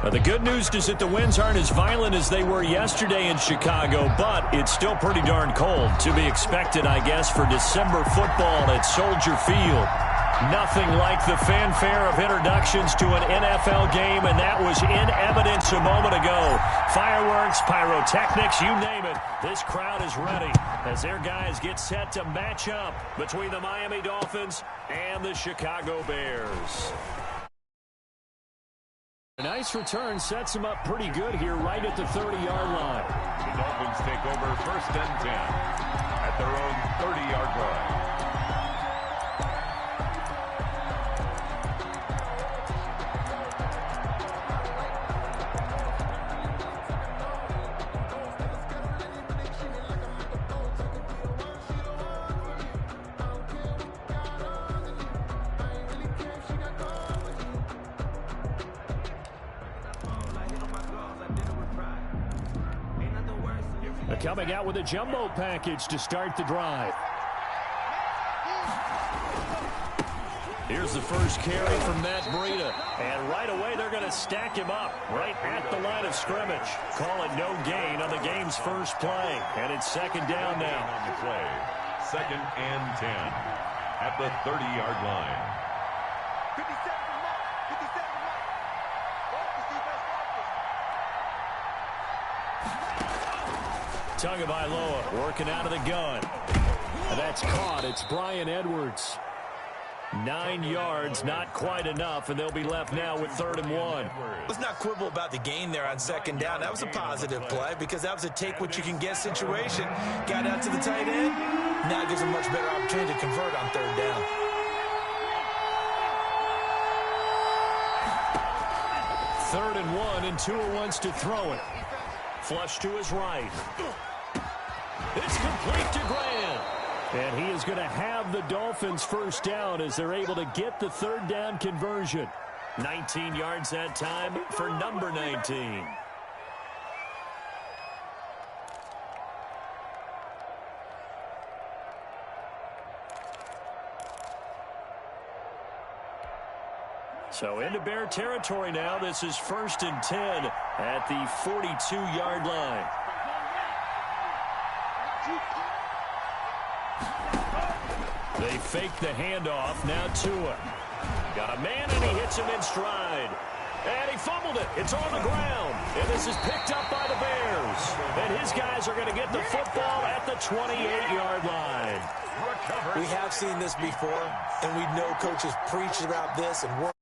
The good news is that the winds aren't as violent as they were yesterday in Chicago, but it's still pretty darn cold. To be expected, I guess, for December football at Soldier Field. Nothing like the fanfare of introductions to an NFL game, and that was in evidence a moment ago. Fireworks, pyrotechnics, you name it. This crowd is ready as their guys get set to match up between the Miami Dolphins and the Chicago Bears. A nice return sets them up pretty good here right at the 30-yard line. The Dolphins take over 1st and 10 at their own 30-yard line. Coming out with a jumbo package to start the drive. Here's the first carry from Matt Breida. And right away they're going to stack him up right at the line of scrimmage. Call it no gain on the game's first play. And it's 2nd down now. On the play, 2nd and 10 at the 30-yard line. Tagovailoa working out of the gun. And that's caught. It's Bryan Edwards. 9 yards, not quite enough, and they'll be left now with 3rd and 1. Let's not quibble about the gain there on 2nd down. That was a positive play because that was a take-what-you-can-get situation. Got out to the tight end. Now it gives a much better opportunity to convert on 3rd down. Third and 1, and Tua wants to throw it. Flush to his right. It's complete to Graham. And he is going to have the Dolphins 1st down as they're able to get the 3rd down conversion. 19 yards that time for number 19. So into Bear territory now. This is 1st and 10 at the 42-yard line. They fake the handoff. Now Tua. Got a man, and he hits him in stride. And he fumbled it. It's on the ground. And this is picked up by the Bears. And his guys are going to get the football at the 28-yard line. We have seen this before, and we know coaches preach about this and work.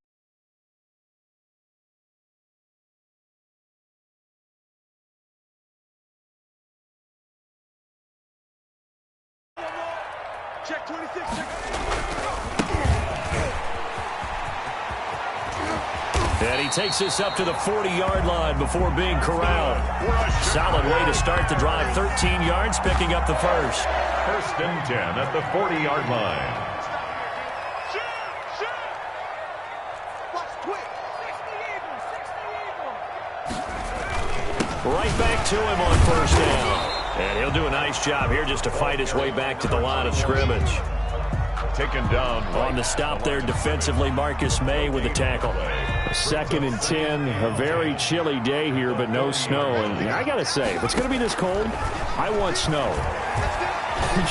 Check 26. And he takes this up to the 40-yard line before being corralled. Solid way to start the drive. 13 yards, picking up the first. 1st and 10 at the 40-yard line. Right back to him on 1st down. And he'll do a nice job here just to fight his way back to the line of scrimmage. Taken down on the stop there defensively, Marcus May with the tackle. 2nd and 10, a very chilly day here, but no snow. And I got to say, if it's going to be this cold, I want snow.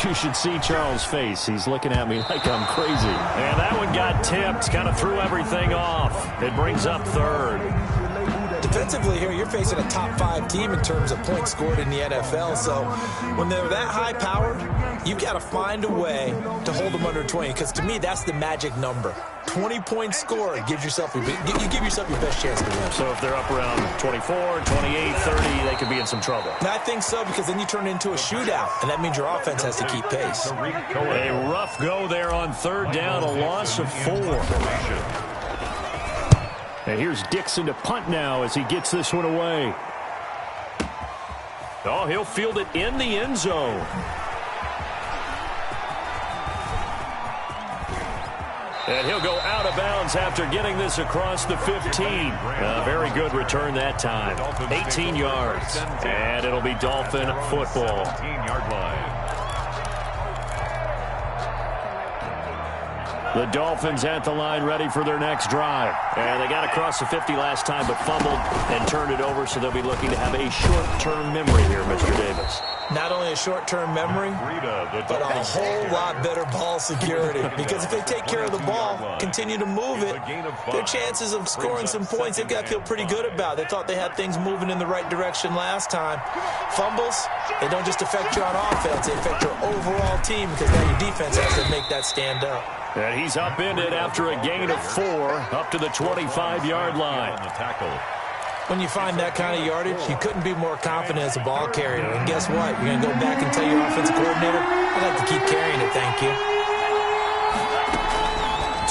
You should see Charles' face. He's looking at me like I'm crazy. And that one got tipped, kind of threw everything off. It brings up 3rd. Defensively here, you're facing a top 5 team in terms of points scored in the NFL. So when they're that high-powered, you've got to find a way to hold them under 20. Because to me, that's the magic number. 20 points scored gives yourself you give yourself your best chance to win. So if they're up around 24, 28, 30, they could be in some trouble. And I think so, because then you turn it into a shootout, and that means your offense has to keep pace. A rough go there on 3rd down, a loss of 4. And here's Dixon to punt now as he gets this one away. Oh, he'll field it in the end zone. And he'll go out of bounds after getting this across the 15. A very good return that time. 18 yards. And it'll be Dolphin football. 18-yard line. The Dolphins at the line ready for their next drive. And they got across the 50 last time but fumbled and turned it over, so they'll be looking to have a short-term memory here, Mr. Davis. Not only a short-term memory, but a whole lot better ball security. Because if they take care of the ball, continue to move it, their chances of scoring some points, they've got to feel pretty good about. They thought they had things moving in the right direction last time. Fumbles, they don't just affect you on offense, they affect your overall team because now your defense has to make that stand up. And he's upended after a gain of 4 up to the 25-yard line. When you find that kind of yardage, you couldn't be more confident as a ball carrier. And guess what? You're going to go back and tell your offensive coordinator, I'd like to keep carrying it, thank you.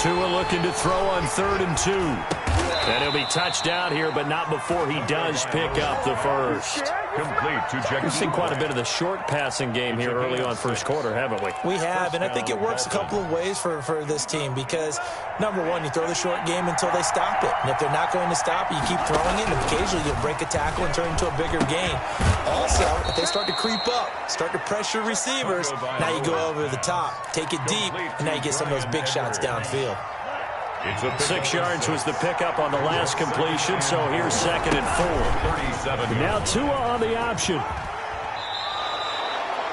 Tua looking to throw on 3rd and 2. And he'll be touched out here, but not before he does pick up the first. Complete to Jackson. We've seen quite a bit of the short passing game here early on first quarter, haven't we? We have, and I think it works a couple of ways for this team because, number one, you throw the short game until they stop it. And if they're not going to stop it, you keep throwing it, and occasionally you'll break a tackle and turn into a bigger gain. Also, if they start to creep up, start to pressure receivers, now you go over the top, take it deep, and now you get some of those big shots downfield. 6 yards was the pickup on the last completion, so here's 2nd and 4. Now Tua on the option.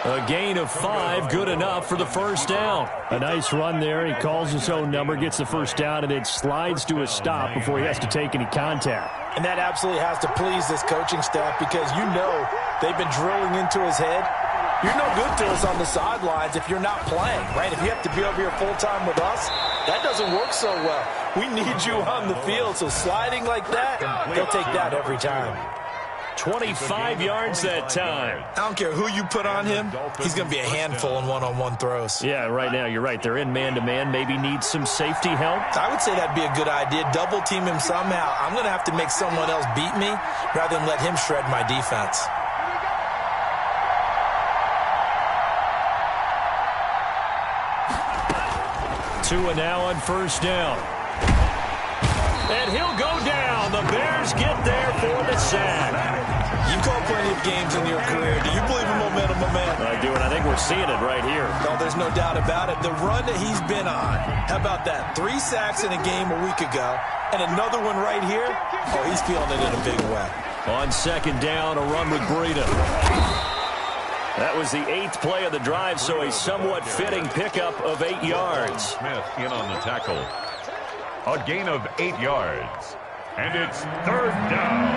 A gain of 5, good enough for the first down. A nice run there. He calls his own number, gets the first down, and then slides to a stop before he has to take any contact. And that absolutely has to please this coaching staff because you know they've been drilling into his head. You're no good to us on the sidelines if you're not playing, right? If you have to be over here full-time with us, that doesn't work so well. We need you on the field, so sliding like that, they'll take that every time. 25 yards that time. I don't care who you put on him, he's going to be a handful in one-on-one throws. Yeah, right now, you're right. They're in man-to-man, maybe needs some safety help. I would say that'd be a good idea. Double-team him somehow. I'm going to have to make someone else beat me rather than let him shred my defense. Tua now on first down. And he'll go down. The Bears get there for the sack. You've called plenty of games in your career. Do you believe in momentum, my man? I do, and I think we're seeing it right here. No, there's no doubt about it. The run that he's been on, how about that? 3 sacks in a game a week ago, and another one right here. Oh, he's feeling it in a big way. On 2nd down, a run with Breida. That was the 8th play of the drive, so a somewhat fitting pickup of 8 yards. Smith in on the tackle. A gain of 8 yards. And it's 3rd down.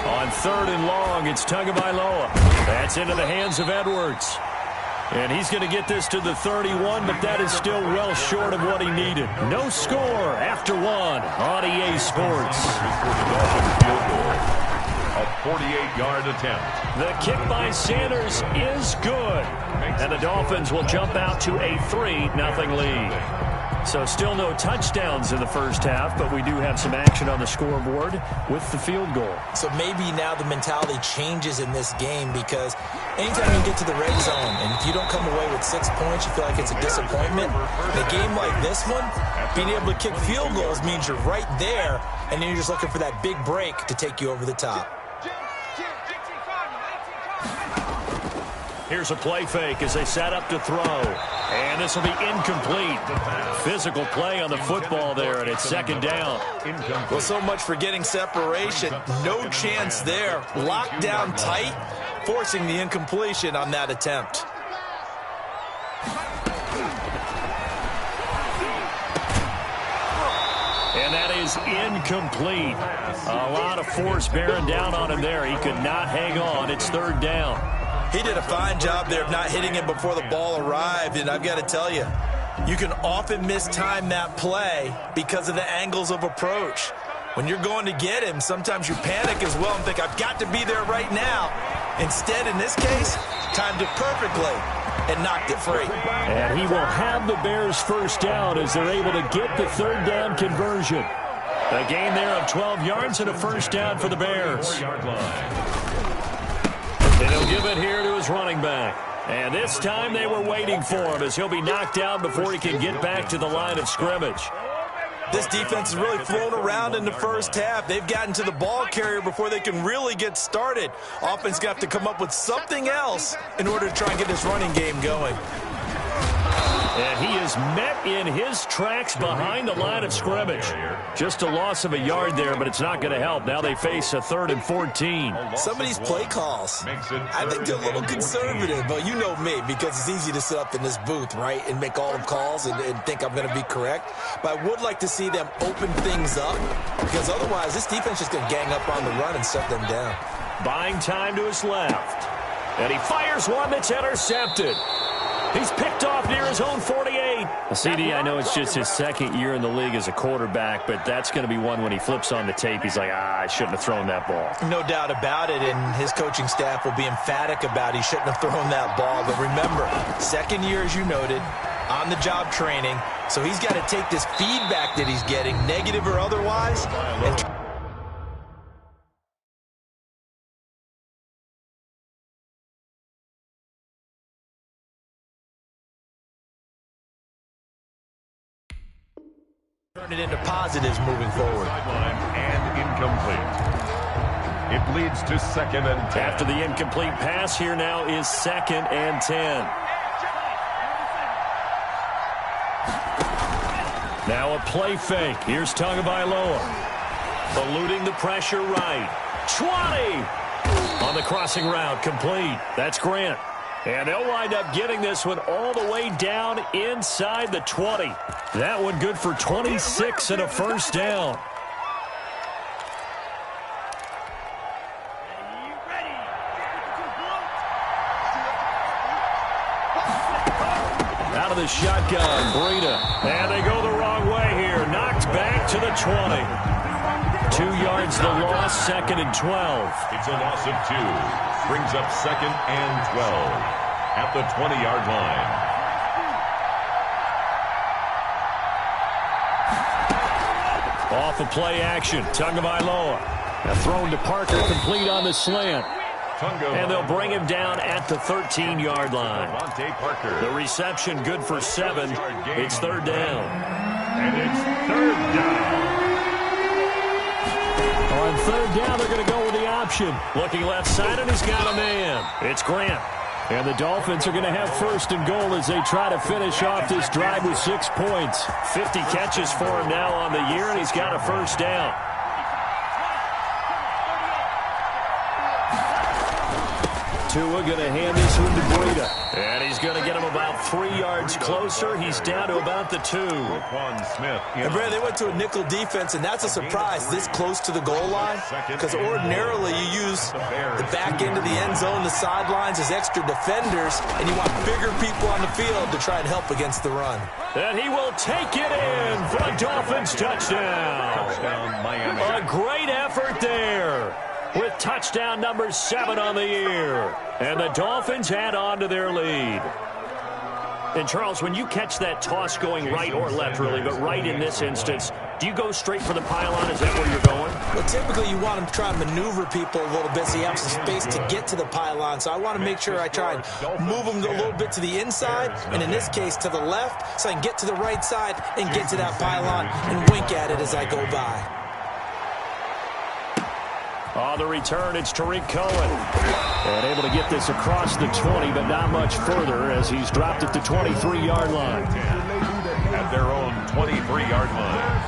On 3rd and long, it's Tagovailoa. That's into the hands of Edwards. And he's going to get this to the 31, but that is still well short of what he needed. No score after 1 on EA Sports. A 48-yard attempt. The kick by Sanders is good. And the Dolphins will jump out to a 3-0 lead. So still no touchdowns in the first half, but we do have some action on the scoreboard with the field goal. So maybe now the mentality changes in this game because anytime you get to the red zone and if you don't come away with 6 points, you feel like it's a disappointment. In a game like this one, being able to kick field goals means you're right there, and then you're just looking for that big break to take you over the top. Here's a play fake as they set up to throw. And this will be incomplete. Physical play on the football there, and it's 2nd down. Well, so much for getting separation. No chance there. Locked down tight, forcing the incompletion on that attempt. And that is incomplete. A lot of force bearing down on him there. He could not hang on. It's 3rd down. He did a fine job there of not hitting him before the ball arrived, and I've got to tell you, you can often mistime that play because of the angles of approach. When you're going to get him, sometimes you panic as well and think, I've got to be there right now. Instead, in this case, timed it perfectly and knocked it free. And he will have the Bears first down as they're able to get the 3rd down conversion. A gain there of 12 yards and a first down for the Bears. And he'll give it here to his running back. And this time they were waiting for him as he'll be knocked down before he can get back to the line of scrimmage. This defense is really thrown around in the first half. They've gotten to the ball carrier before they can really get started. Offense got to come up with something else in order to try and get this running game going. And he is met in his tracks behind the line of scrimmage. Just a loss of a yard there, but it's not going to help. Now they face a 3rd and 14. Some of these play calls, I think they're a little conservative, but you know me, because it's easy to sit up in this booth, right, and make all the calls and think I'm going to be correct. But I would like to see them open things up, because otherwise this defense is just going to gang up on the run and shut them down. Buying time to his left. And he fires one that's intercepted. He's picked off near his own 48. CD, I know it's just his 2nd year in the league as a quarterback, but that's going to be one when he flips on the tape. He's like, I shouldn't have thrown that ball. No doubt about it, and his coaching staff will be emphatic about he shouldn't have thrown that ball. But remember, 2nd year, as you noted, on-the-job training, so he's got to take this feedback that he's getting, negative or otherwise, and turn it into positives moving forward. Sideline and incomplete. It leads to 2nd and 10. After the incomplete pass, here now is 2nd and 10. Now a play fake. Here's Tagovailoa. Eluding the pressure right. 20! On the crossing route, complete. That's Grant. And they'll wind up getting this one all the way down inside the 20. That one good for 26 and a first down. Out of the shotgun, Breida. And they go the wrong way here. Knocked back to the 20. 2 yards the loss, 2nd and 12. It's a loss of 2. Brings up 2nd and 12 at the 20-yard line. Off of play action, Tagovailoa. Now thrown to Parker, complete on the slant. And they'll bring him down at the 13-yard line. The reception good for 7. It's 3rd down. And it's 3rd down. On 3rd down, they're going to go with the option. Looking left side, and he's got a man. It's Grant. And the Dolphins are going to have 1st and goal as they try to finish off this drive with 6 points. 50 catches for him now on the year, and he's got a first down. Tua going to hand this one to Breida. And he's going to get him about 3 yards closer. He's down to about the 2. And Brad, they went to a nickel defense, and that's a surprise this close to the goal line, because ordinarily you use the back end of the end zone, the sidelines as extra defenders, and you want bigger people on the field to try and help against the run. And he will take it in for a Dolphins touchdown. Miami. A great effort there, with touchdown number 7 on the year. And the Dolphins add on to their lead. And, Charles, when you catch that toss going right or left, really, but right in this instance, do you go straight for the pylon? Is that where you're going? Well, typically you want to try and maneuver people a little bit so you have some space to get to the pylon. So I want to make sure I try and move them a little bit to the inside, and in this case to the left, so I can get to the right side and get to that pylon and wink at it as I go by. On the return, it's Tariq Cohen. And able to get this across the 20, but not much further as he's dropped at the 23-yard line. At their own 23-yard line.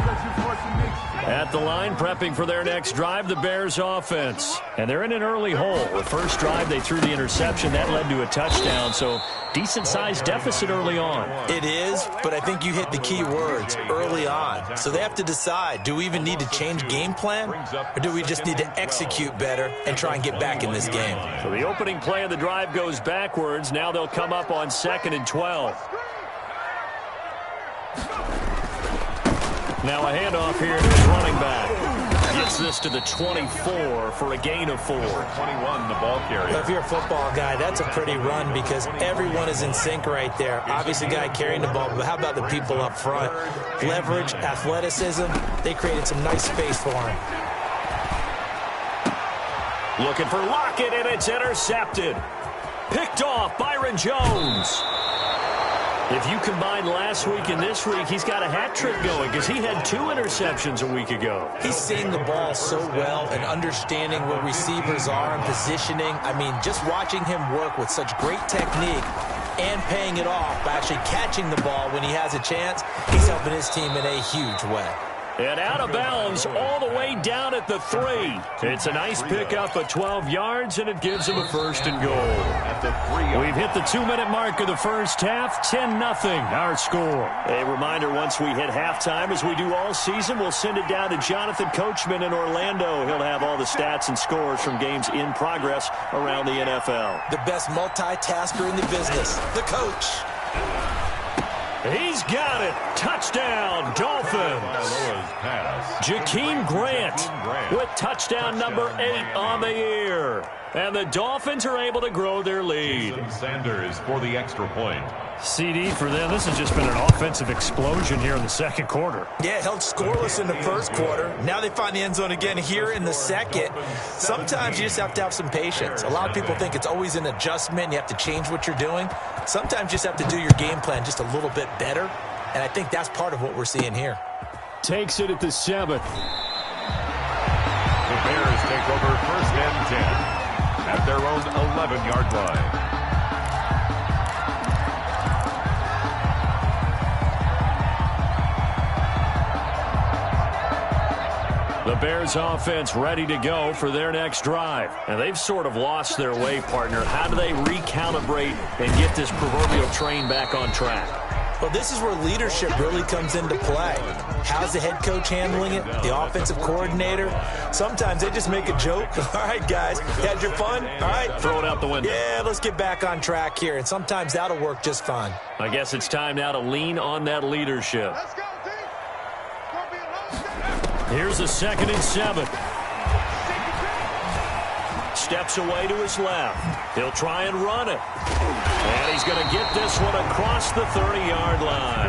At the line, prepping for their next drive, the Bears offense. And they're in an early hole. The first drive, they threw the interception. That led to a touchdown, so decent-sized deficit early on. It is, but I think you hit the key words, early on. So they have to decide, do we even need to change game plan, or do we just need to execute better and try and get back in this game? So the opening play of the drive goes backwards. Now they'll come up on 2nd and 12. Now a handoff here to his running back. Gets this to the 24 for a gain of 4. 21, the ball carrier. If you're a football guy, that's a pretty run because everyone is in sync right there. Obviously, the guy carrying the ball, but how about the people up front? Leverage, athleticism, they created some nice space for him. Looking for Lockett, and it's intercepted. Picked off Byron Jones. If you combine last week and this week, he's got a hat trick going because he had 2 interceptions a week ago. He's seeing the ball so well and understanding where receivers are and positioning. I mean, just watching him work with such great technique and paying it off by actually catching the ball when he has a chance, he's helping his team in a huge way. And out of bounds all the way down at the 3. It's a nice pickup of 12 yards, and it gives him a 1st and goal. We've hit the 2-minute mark of the first half, 10-0 our score. A reminder, once we hit halftime, as we do all season, we'll send it down to Jonathan Coachman in Orlando. He'll have all the stats and scores from games in progress around the NFL. The best multitasker in the business, the coach. He's got it. Touchdown, Dolphins. Jakeem Grant with touchdown number 8 on the year. And the Dolphins are able to grow their lead. Sanders for the extra point. CD for them. This has just been an offensive explosion here in the second quarter. Yeah, held scoreless in the first quarter. Now they find the end zone again here in the second. Sometimes you just have to have some patience. A lot of people think it's always an adjustment. You have to change what you're doing. Sometimes you just have to do your game plan just a little bit better. And I think that's part of what we're seeing here. Takes it at the 7. The Bears take over 1st and 10 at their own 11-yard line. The Bears offense ready to go for their next drive. And they've sort of lost their way, partner. How do they recalibrate and get this proverbial train back on track? Well, this is where leadership really comes into play. How's the head coach handling it? The offensive coordinator? Sometimes they just make a joke. All right, guys, you had your fun? All right. Throw it out the window. Yeah, let's get back on track here. And sometimes that'll work just fine. I guess it's time now to lean on that leadership. Let's go, team. It's going to be a long day. Here's a 2nd and 7. Steps away to his left. He'll try and run it. And he's going to get this one across the 30-yard line.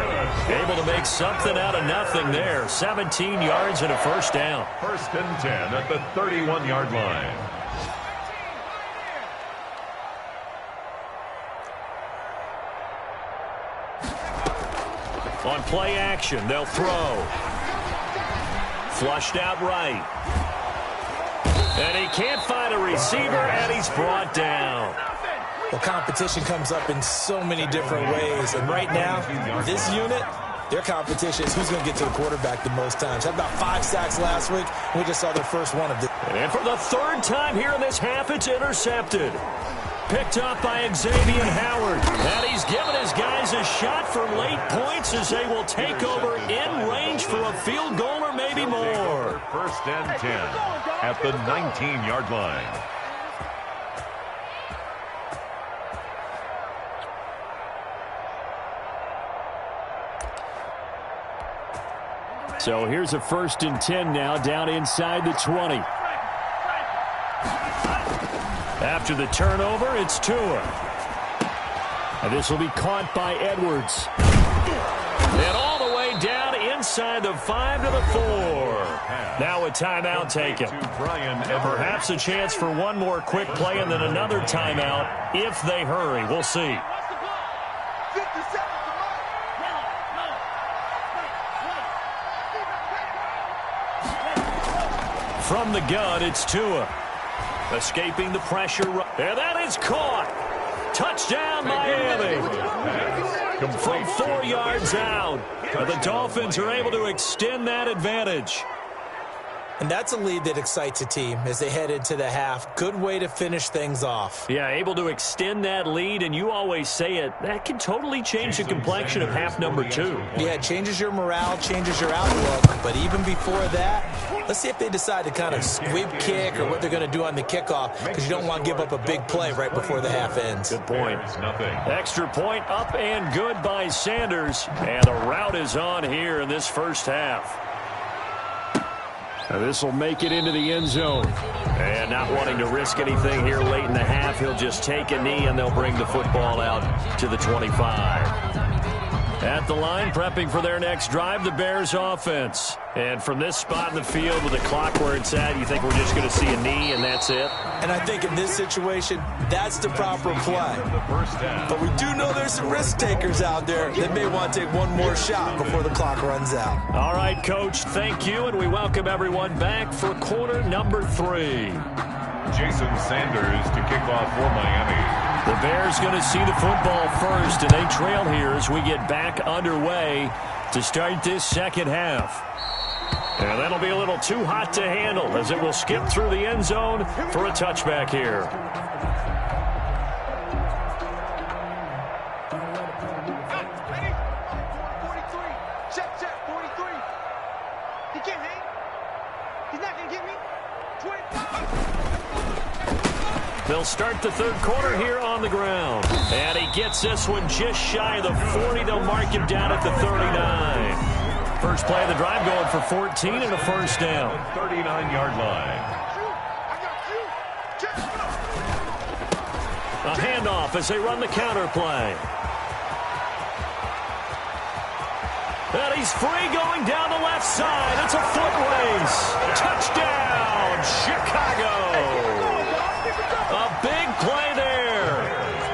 Able to make something out of nothing there. 17 yards and a 1st down. 1st and 10 at the 31-yard line. On play action, they'll throw. Flushed out right. And he can't find a receiver, and he's brought down. Well, competition comes up in so many different ways. And right now, this unit, their competition is who's going to get to the quarterback the most times. Had about 5 sacks last week. We just saw their first one of this. And for the 3rd time here in this half, it's intercepted. Picked up by Xavier Howard. And he's given his guys a shot for late points as they will take over in range for a field goal or maybe more. 1st and 10 at the 19-yard line. So here's a 1st and 10 now down inside the 20. After the turnover, it's Tua. And this will be caught by Edwards. And all the way down inside the 5 to the 4. Now a timeout taken. Perhaps a chance for one more quick play and then another timeout if they hurry. We'll see. From the gun, it's Tua. Escaping the pressure. And that is caught. Touchdown, Miami. From 4 yards out. And the Dolphins are able to extend that advantage. And that's a lead that excites a team as they head into the half. Good way to finish things off. Yeah, able to extend that lead, and you always say it, that can totally change the complexion of half number 2. Yeah, it changes your morale, changes your outlook. But even before that, let's see if they decide to kind of squib kick or what they're going to do on the kickoff, because you don't want to give up a big play right before the half ends. Good point. Extra point up and good by Sanders. And the route is on here in this first half. Now this will make it into the end zone. And not wanting to risk anything here late in the half, he'll just take a knee and they'll bring the football out to the 25. At the line, prepping for their next drive, the Bears offense. And from this spot in the field with the clock where it's at, you think we're just going to see a knee and that's it? And I think in this situation, that's the proper play. But we do know there's some risk takers out there that may want to take one more shot before the clock runs out. All right, Coach, thank you, and we welcome everyone back for quarter number 3. Jason Sanders to kick off for Miami. The Bears going to see the football first, and they trail here as we get back underway to start this second half. And that'll be a little too hot to handle as it will skip through the end zone for a touchback here. Ready? 43. Check, 43. He can't hang. He's not going to get me. 25. They'll start the third quarter here on the ground. And he gets this one just shy of the 40. They'll mark him down at the 39. First play of the drive going for 14 and a first down. 39-yard line. A handoff as they run the counter play. And he's free going down the left side. It's a foot race. Touchdown, Chicago. A big play there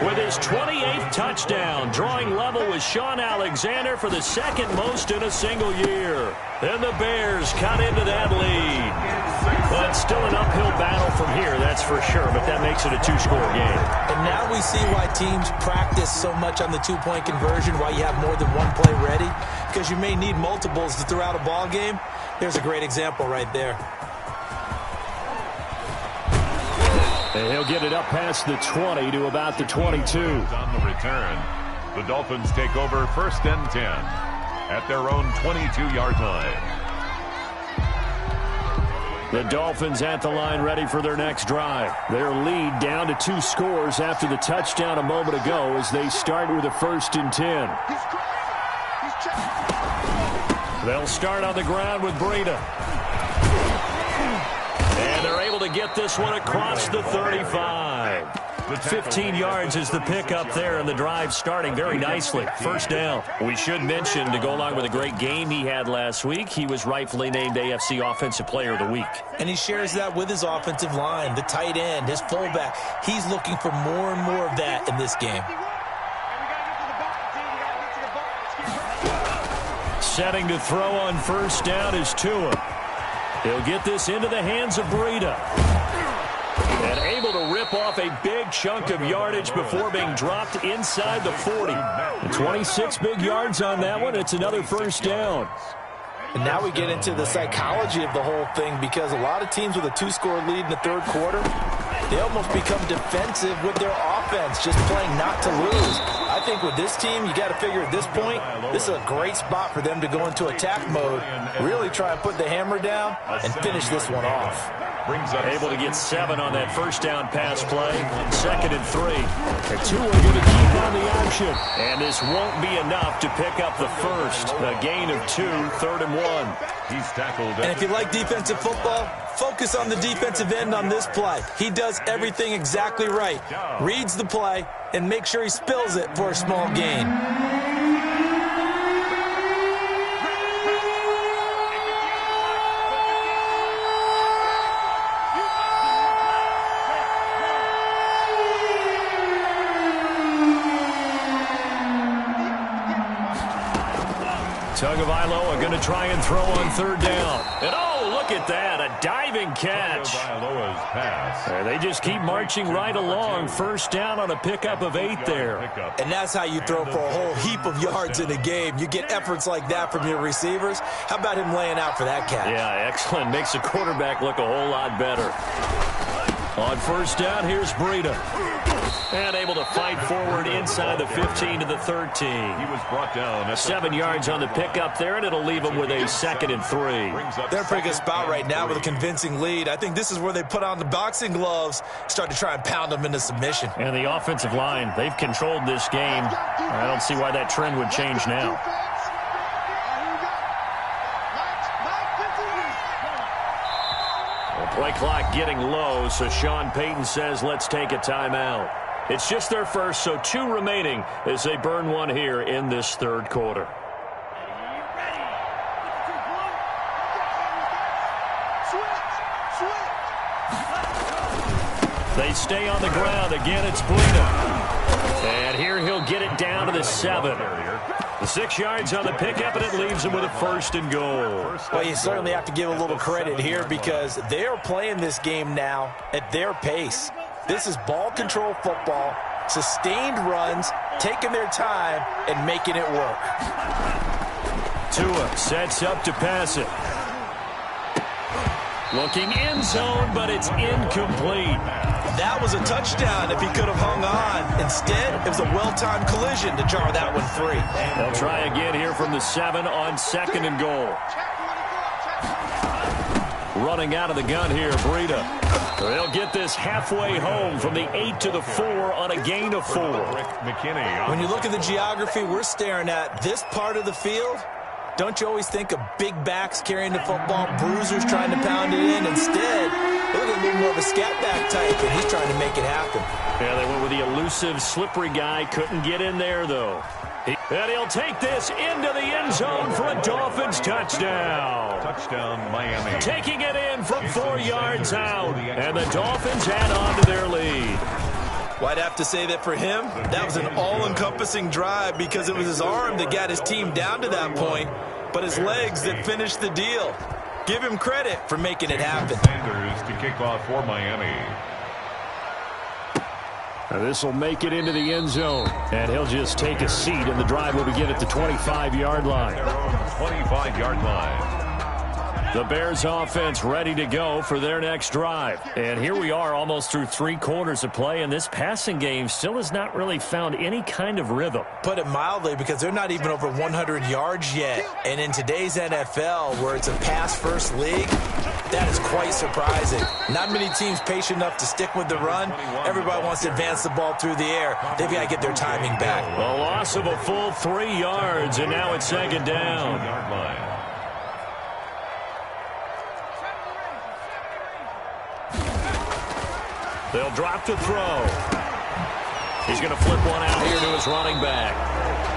with his 28th touchdown, drawing level with Sean Alexander for the second most in a single year. And the Bears cut into that lead. But still an uphill battle from here, that's for sure, but that makes it a 2-score game. And now we see why teams practice so much on the 2-point conversion, why you have more than one play ready, because you may need multiples to throw out a ball game. There's a great example right there. And he'll get it up past the 20 to about the 22. On the return, the Dolphins take over first and 10 at their own 22-yard line. The Dolphins at the line ready for their next drive. Their lead down to 2 scores after the touchdown a moment ago as they start with a first and 10. They'll start on the ground with Breida. And they're able to get this one across the 35. 15 yards is the pickup there, and the drive starting very nicely. First down. We should mention, to go along with a great game he had last week, he was rightfully named AFC Offensive Player of the Week. And he shares that with his offensive line, the tight end, his fullback. He's looking for more and more of that in this game. Setting to throw on first down is Tua. He'll get this into the hands of Breida. And able to rip off a big chunk of yardage before being dropped inside the 40. 26 big yards on that one. It's another first down. And now we get into the psychology of the whole thing, because a lot of teams with a 2-score lead in the third quarter, they almost become defensive with their offense, just playing not to lose. I think with this team, you got to figure at this point, this is a great spot for them to go into attack mode, really try and put the hammer down and finish this one off. Able to get 7 on that first down pass play. Second and 3. The Tua are going to keep on the action. And this won't be enough to pick up the first. A gain of 2, third and 1. He's tackled. And if you like defensive football, focus on the defensive end on this play. He does everything exactly right. Reads the play and make sure he spills it for a small gain. Tagovailoa going to try and throw on third down. And oh, look at that, a diving catch. Tagovailoa's pass. And they just keep marching right along. First down on a pickup of 8 there. And that's how you throw for a whole heap of yards in a game. You get efforts like that from your receivers. How about him laying out for that catch? Yeah, excellent. Makes the quarterback look a whole lot better. On first down, here's Breida. And able to fight forward inside the 15 to the 13. He was brought down. 7 yards on the pickup there, and it'll leave them with a second and 3. They're in a pretty good spot right now with a convincing lead. I think this is where they put on the boxing gloves, start to try and pound them into submission. And the offensive line, they've controlled this game. I don't see why that trend would change now. Play clock getting low, so Sean Payton says let's take a timeout. It's just their first, so 2 remaining as they burn one here in this third quarter. They stay on the ground. Again, it's Breida. And here he'll get it down to the 7. The 6 yards on the pickup, and it leaves him with a 1st and goal. Well, you certainly have to give a little credit here because they are playing this game now at their pace. This is ball control football, sustained runs, taking their time, and making it work. Tua sets up to pass it. Looking end zone, but it's incomplete. That was a touchdown if he could have hung on. Instead, it was a well-timed collision to jar that one free. They'll try again here from the 7 on 2nd and goal. Running out of the gun here, Breida. They'll get this halfway home from the 8 to the 4 on a gain of 4. When you look at the geography we're staring at, this part of the field, don't you always think of big backs carrying the football, bruisers trying to pound it in? Instead, look at a little more of a scat back type, and he's trying to make it happen. Yeah, they went with the elusive, slippery guy. Couldn't get in there, though. And he'll take this into the end zone for a Dolphins touchdown. Touchdown, Miami. Taking it in from 4 yards out. And the Dolphins add on to their lead. Well, I'd have to say that for him, that was an all-encompassing drive because it was his arm that got his team down to that point, but his legs that finished the deal. Give him credit for making it happen. Sanders to kick off for Miami. Now this will make it into the end zone, and he'll just take a seat, and the drive will begin at the 25-yard line. 25-yard line. The Bears offense ready to go for their next drive. And here we are almost through 3 quarters of play, and this passing game still has not really found any kind of rhythm. Put it mildly, because they're not even over 100 yards yet. And in today's NFL, where it's a pass-first league, that is quite surprising. Not many teams patient enough to stick with the run. Everybody wants to advance the ball through the air. They've got to get their timing back. A loss of a full 3 yards, and now it's 2nd down. Yard line. They'll drop to throw. He's going to flip one out here to his running back.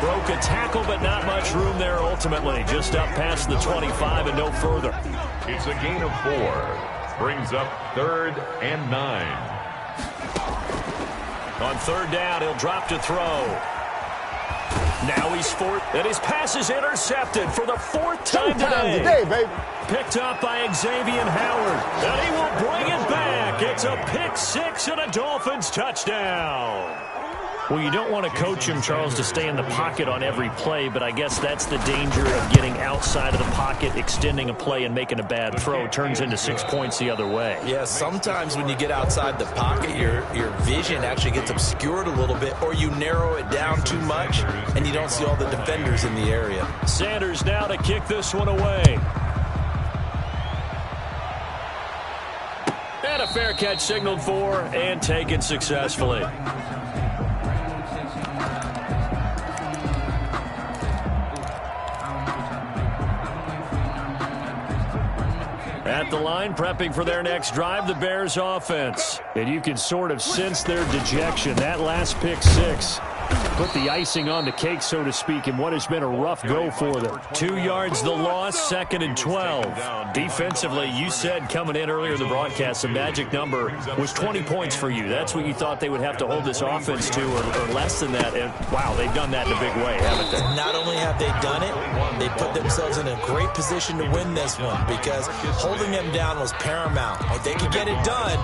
Broke a tackle, but not much room there ultimately. Just up past the 25 and no further. It's a gain of 4. Brings up 3rd and 9. On 3rd down, he'll drop to throw. Now he's fourth, and his pass is intercepted for the 4th time today. Baby. Picked up by Xavier Howard, and he will bring it back. It's a pick 6 and a Dolphins touchdown. Well, you don't want to coach him, Charles, to stay in the pocket on every play, but I guess that's the danger of getting outside of the pocket, extending a play, and making a bad throw. Turns into 6 points the other way. Yeah, sometimes when you get outside the pocket, your vision actually gets obscured a little bit, or you narrow it down too much, and you don't see all the defenders in the area. Sanders now to kick this one away. And a fair catch signaled for and taken successfully. At the line, prepping for their next drive, the Bears offense. And you can sort of sense their dejection. That last pick 6 put the icing on the cake, so to speak, in what has been a rough go for them. 2 yards the loss, 2nd and 12. Defensively, you said coming in earlier in the broadcast, the magic number was 20 points for you. That's what you thought they would have to hold this offense to, or less than that. And, wow, they've done that in a big way, haven't they? Not only have they done it, they put themselves in a great position to win this one because holding them down was paramount. If they could get it done,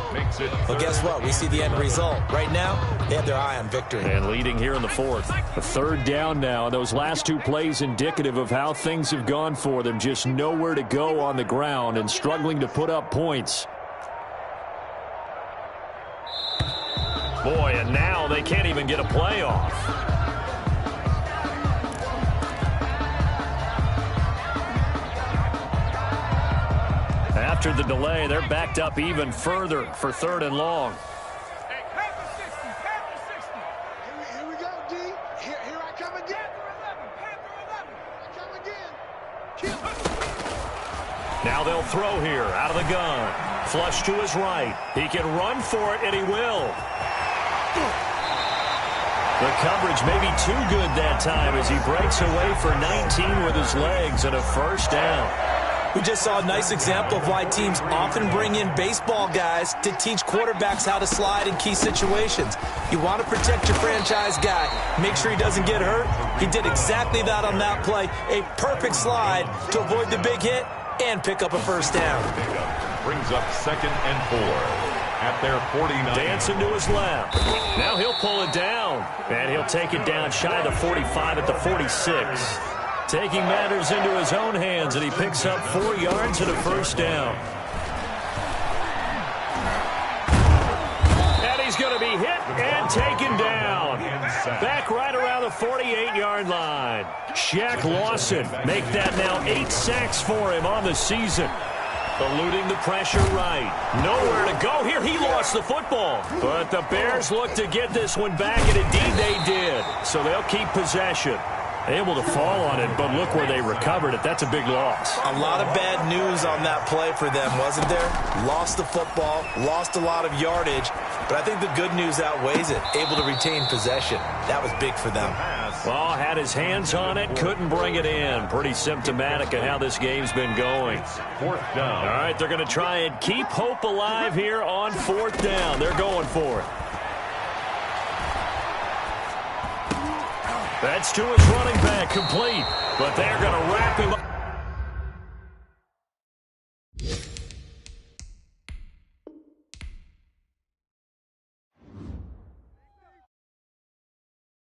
well, guess what? We see the end result. Right now, they have their eye on victory. And leading here in the 4th. A 3rd down now. Those last 2 plays indicative of how things have gone for them. Just nowhere to go on the ground and struggling to put up points. Boy, and now they can't even get a play off. After the delay, they're backed up even further for 3rd and long. Now they'll throw here out of the gun. Flush to his right. He can run for it, and he will. The coverage may be too good that time as he breaks away for 19 with his legs and a first down. We just saw a nice example of why teams often bring in baseball guys to teach quarterbacks how to slide in key situations. You want to protect your franchise guy. Make sure he doesn't get hurt. He did exactly that on that play. A perfect slide to avoid the big hit and pick up a first down. Brings up 2nd and 4 at their 49. Dancing to his left. Now he'll pull it down. And he'll take it down shy of the 45 at the 46. Taking matters into his own hands, and he picks up 4 yards and a first down. And he's going to be hit and taken down. Back right around the 48-yard line. Shaq Lawson make that now 8 sacks for him on the season. Eluding the pressure right. Nowhere to go here. He lost the football. But the Bears look to get this one back, and indeed they did. So they'll keep possession. Able to fall on it, but look where they recovered it. That's a big loss. A lot of bad news on that play for them, wasn't there? Lost the football, lost a lot of yardage, but I think the good news outweighs it. Able to retain possession. That was big for them. Well, had his hands on it, couldn't bring it in. Pretty symptomatic of how this game's been going. 4th down. All right, they're going to try and keep hope alive here on 4th down. They're going for it. That's to his running back, complete. But they're going to wrap him up.